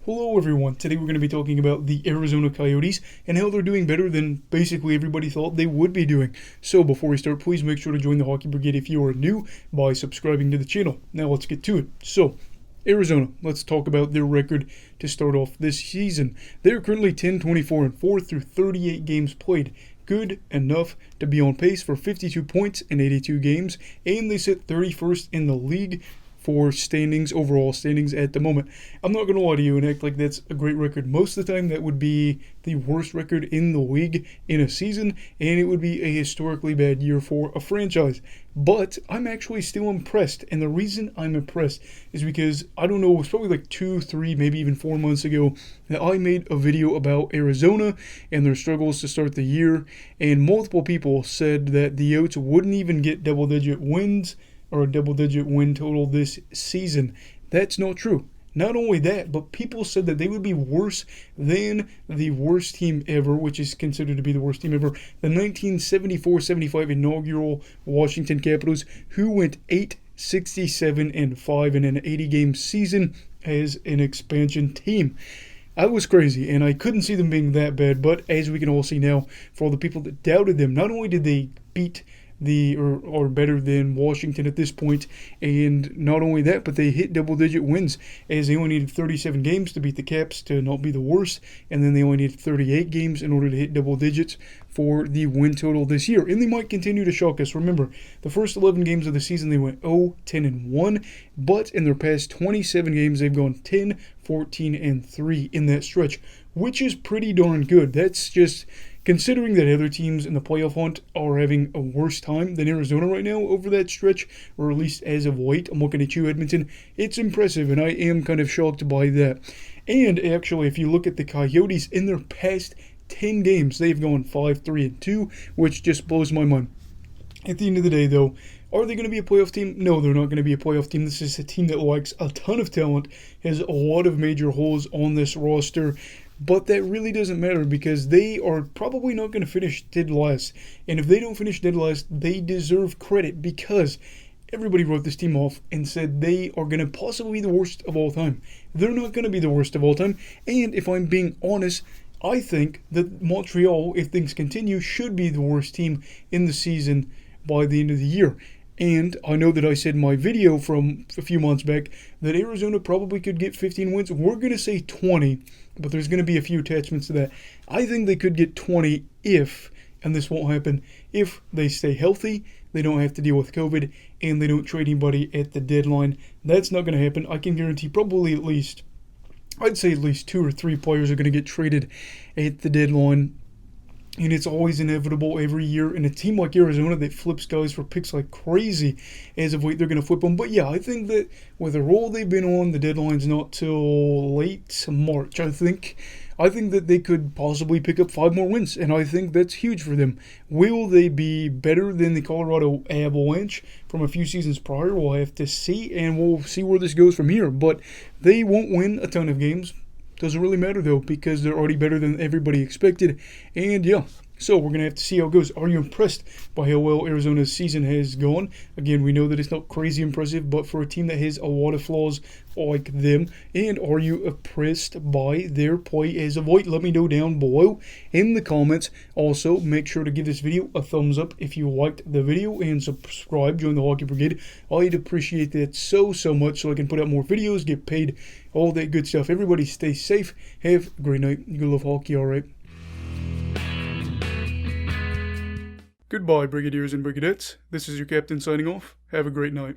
Hello everyone, today we're going to be talking about the Arizona Coyotes and how they're doing better than basically everybody thought they would be doing. So before we start, please make sure to join the Hockey Brigade if you are new by subscribing to the channel. Now let's get to it. So, Arizona, let's talk about their record to start off this season. They're currently 10-24-4 through 38 games played. Good enough to be on pace for 52 points in 82 games, and they sit 31st in the league for overall standings at the moment. I'm not going to lie to you and act like that's a great record. Most of the time that would be the worst record in the league in a season, and it would be a historically bad year for a franchise. But I'm actually still impressed, and the reason I'm impressed is because, I don't know, it was probably like 2, 3, maybe even 4 months ago that I made a video about Arizona and their struggles to start the year, and multiple people said that the Yotes wouldn't even get double-digit wins or a double-digit win total this season. That's not true. Not only that, but people said that they would be worse than the worst team ever, which is considered to be the worst team ever, the 1974-75 inaugural Washington Capitals, who went 8-67-5 in an 80-game season as an expansion team. I was crazy, and I couldn't see them being that bad, but as we can all see now, for all the people that doubted them, not only did they beat or better than Washington at this point, and not only that, but they hit double-digit wins, as they only needed 37 games to beat the Caps to not be the worst, and then they only needed 38 games in order to hit double digits for the win total this year, and they might continue to shock us. Remember, the first 11 games of the season they went 0-10-1, but in their past 27 games they've gone 10-14-3 in that stretch, which is pretty darn good. That's just considering that other teams in the playoff hunt are having a worse time than Arizona right now over that stretch, or at least as of late. I'm looking at you, Edmonton. It's impressive, and I am kind of shocked by that. And actually, if you look at the Coyotes in their past 10 games, they've gone 5-3-2, which just blows my mind. At the end of the day, though, are they going to be a playoff team? No, they're not going to be a playoff team. This is a team that lacks a ton of talent, has a lot of major holes on this roster, but that really doesn't matter because they are probably not going to finish dead last. And if they don't finish dead last, they deserve credit because everybody wrote this team off and said they are going to possibly be the worst of all time. They're not going to be the worst of all time. And if I'm being honest, I think that Montreal, if things continue, should be the worst team in the season by the end of the year. And I know that I said in my video from a few months back that Arizona probably could get 15 wins. We're going to say 20, but there's going to be a few attachments to that. I think they could get 20 if, and this won't happen, if they stay healthy, they don't have to deal with COVID, and they don't trade anybody at the deadline. That's not going to happen. I can guarantee I'd say at least 2 or 3 players are going to get traded at the deadline. And it's always inevitable every year. And a team like Arizona that flips guys for picks like crazy, as of late, they're going to flip them. But yeah, I think that with the role they've been on, the deadline's not till late March, I think that they could possibly pick up 5 more wins, and I think that's huge for them. Will they be better than the Colorado Avalanche from a few seasons prior? We'll have to see, and we'll see where this goes from here. But they won't win a ton of games. Doesn't really matter, though, because they're already better than everybody expected. And, yeah, so we're going to have to see how it goes. Are you impressed by how well Arizona's season has gone? Again, we know that it's not crazy impressive, but for a team that has a lot of flaws like them. And are you impressed by their play as of late? Let me know down below in the comments. Also, make sure to give this video a thumbs up if you liked the video, and subscribe, join the Hockey Brigade. I'd appreciate that so much so I can put out more videos, get paid, all that good stuff. Everybody stay safe. Have a great night. You love hockey, all right? Goodbye, Brigadiers and Brigadettes. This is your captain signing off. Have a great night.